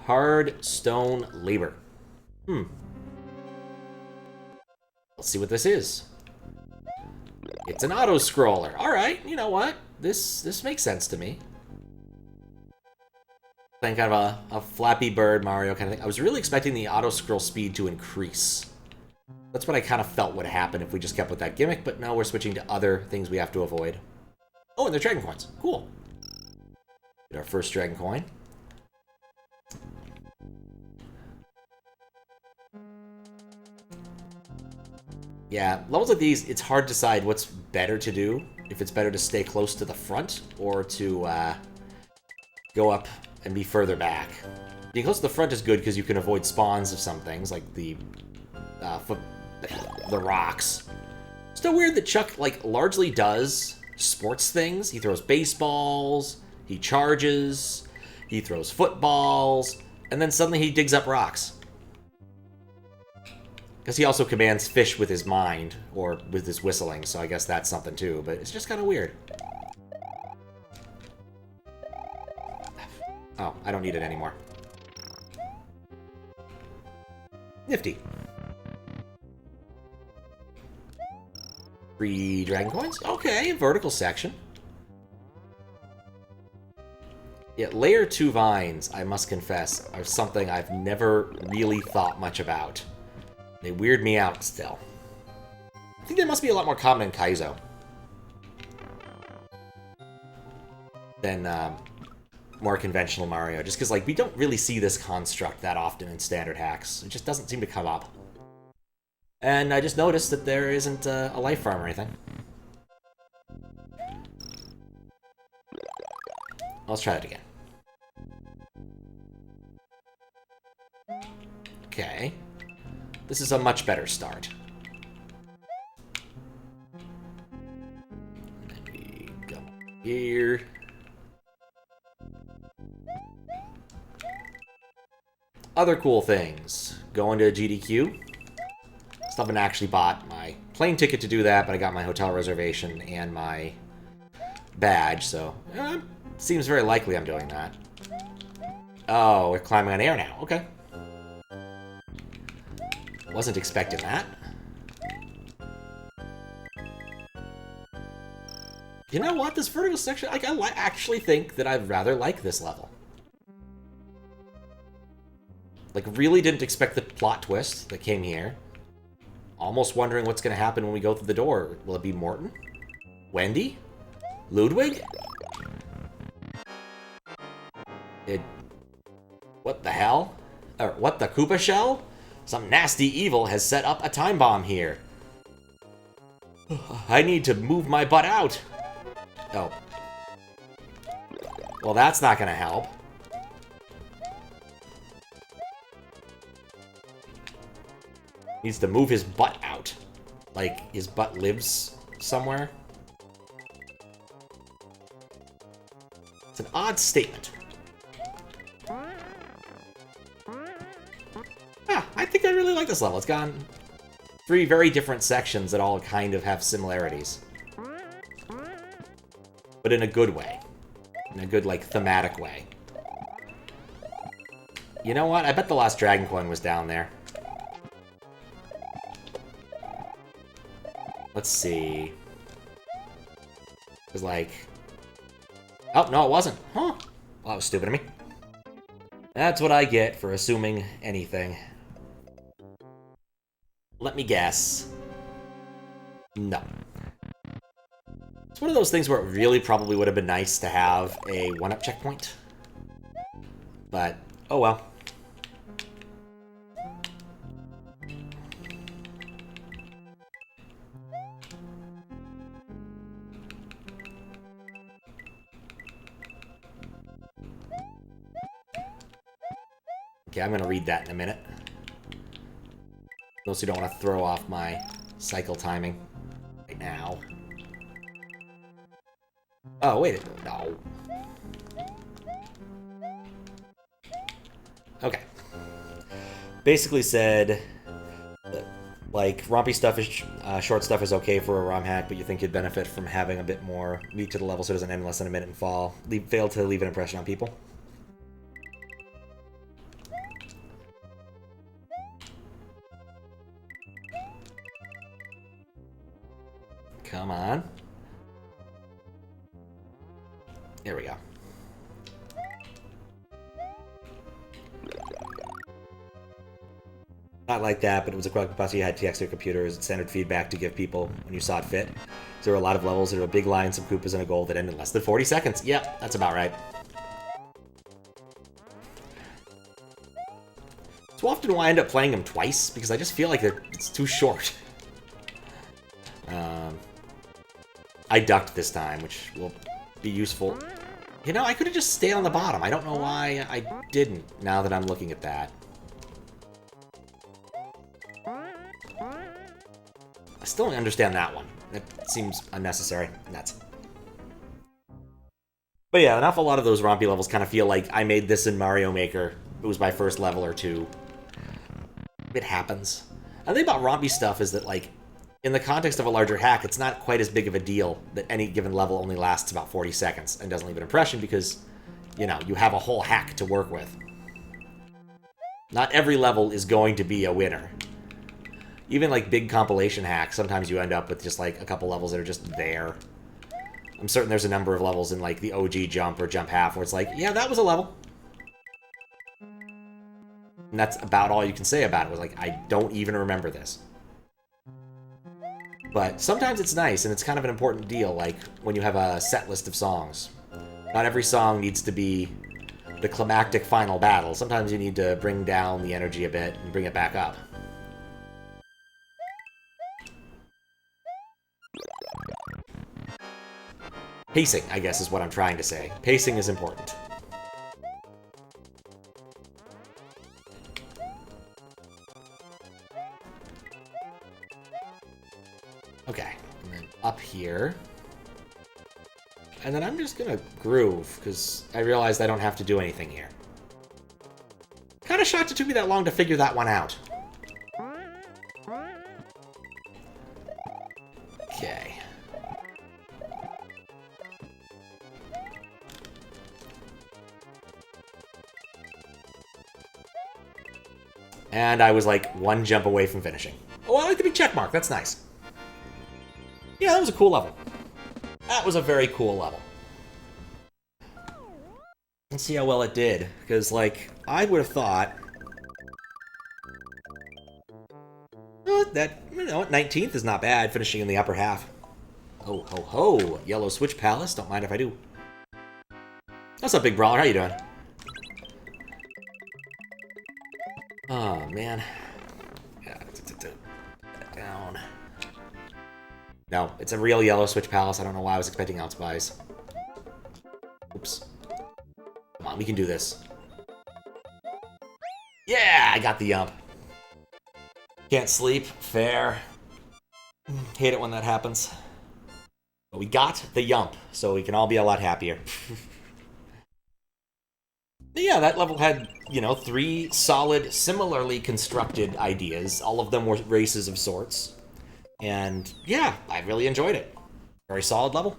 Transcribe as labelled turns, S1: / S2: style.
S1: Hard stone labor. Let's see what this is. It's an auto-scroller. Alright, you know what? This makes sense to me. Kind of a Flappy Bird Mario kind of thing. I was really expecting the auto-scroll speed to increase. That's what I kind of felt would happen if we just kept with that gimmick, but now we're switching to other things we have to avoid. Oh, and they're dragon coins. Cool. Get our first dragon coin. Yeah, levels like these, it's hard to decide what's better to do. If it's better to stay close to the front or to go up and be further back. Being close to the front is good because you can avoid spawns of some things, like the rocks. Still weird that Chuck, like, largely does sports things. He throws baseballs, he charges, he throws footballs, and then suddenly he digs up rocks. Because he also commands fish with his mind, or with his whistling, so I guess that's something too, but it's just kind of weird. Oh, I don't need it anymore. Nifty. 3 dragon coins? Okay, vertical section. Yeah, layer 2 vines, I must confess, are something I've never really thought much about. They weird me out still. I think they must be a lot more common in Kaizo than more conventional Mario, just because, like, we don't really see this construct that often in standard hacks. It just doesn't seem to come up. And I just noticed that there isn't a life farm or anything. Let's try that again. Okay. This is a much better start. Let me go here. Other cool things. Going to GDQ. Still haven't actually bought my plane ticket to do that, but I got my hotel reservation and my badge, so seems very likely I'm doing that. Oh, we're climbing on air now. Okay. Wasn't expecting that. You know what? This vertical section, like, I actually think that I'd rather like this level. Like, really didn't expect the plot twist that came here. Almost wondering what's going to happen when we go through the door. Will it be Morton? Wendy? Ludwig? What the hell? Or what the Koopa shell? Some nasty evil has set up a time bomb here. I need to move my butt out. Oh. Well, that's not going to help. Needs to move his butt out. Like, his butt lives somewhere. It's an odd statement. Yeah, I think I really like this level. It's gone 3 very different sections that all kind of have similarities. But in a good way. In a good, like, thematic way. You know what? I bet the last dragon coin was down there. Let's see. It was like... Oh, no, it wasn't. Huh. Well, that was stupid of me. That's what I get for assuming anything. Let me guess. No. It's one of those things where it really probably would have been nice to have a 1-up checkpoint. But, oh well. Okay, I'm gonna read that in a minute. Those who don't want to throw off my cycle timing right now. Oh, wait. No. Okay. Basically said that, like, rompy stuff is, short stuff is okay for a ROM hack, but you think you'd benefit from having a bit more meat to the level so it doesn't end less than a minute and fall. Fail to leave an impression on people. Come on. There we go. Not like that, but it was a quick bus. You had to text your computers, standard feedback to give people when you saw it fit. There were a lot of levels. There were a big line, some Koopas, and a goal that ended in less than 40 seconds. Yep, that's about right. So often why I end up playing them twice, because I just feel like it's too short. I ducked this time, which will be useful. You know, I could have just stayed on the bottom. I don't know why I didn't, now that I'm looking at that. I still don't understand that one. That seems unnecessary. Nuts. But yeah, an awful lot of those rompy levels kind of feel like I made this in Mario Maker. It was my first level or two. It happens. The thing about rompy stuff is that, like, in the context of a larger hack, it's not quite as big of a deal that any given level only lasts about 40 seconds and doesn't leave an impression because, you know, you have a whole hack to work with. Not every level is going to be a winner. Even, like, big compilation hacks, sometimes you end up with just, like, a couple levels that are just there. I'm certain there's a number of levels in, like, the OG Jump or Jump Half where it's like, yeah, that was a level. And that's about all you can say about it. It was like, I don't even remember this. But sometimes it's nice, and it's kind of an important deal, like when you have a set list of songs. Not every song needs to be the climactic final battle. Sometimes you need to bring down the energy a bit and bring it back up. Pacing, I guess, is what I'm trying to say. Pacing is important. Okay, and then up here. And then I'm just gonna groove, because I realized I don't have to do anything here. Kinda shocked it took me that long to figure that one out. Okay. And I was like one jump away from finishing. Oh, I like the big check mark, that's nice. Yeah, that was a cool level. That was a very cool level. Let's see how well it did, because, like, I would have thought... Oh, that, you know, 19th is not bad, finishing in the upper half. Ho, ho, ho! Yellow Switch Palace, don't mind if I do. What's up, Big Brawler? How you doing? Oh, man. Yeah, down. No, it's a real Yellow Switch Palace. I don't know why I was expecting Outspies. Oops. Come on, we can do this. Yeah, I got the Yump. Can't sleep. Fair. Hate it when that happens. But we got the Yump, so we can all be a lot happier. Yeah, that level had, you know, 3 solid, similarly constructed ideas. All of them were races of sorts. And, yeah, I really enjoyed it. Very solid level.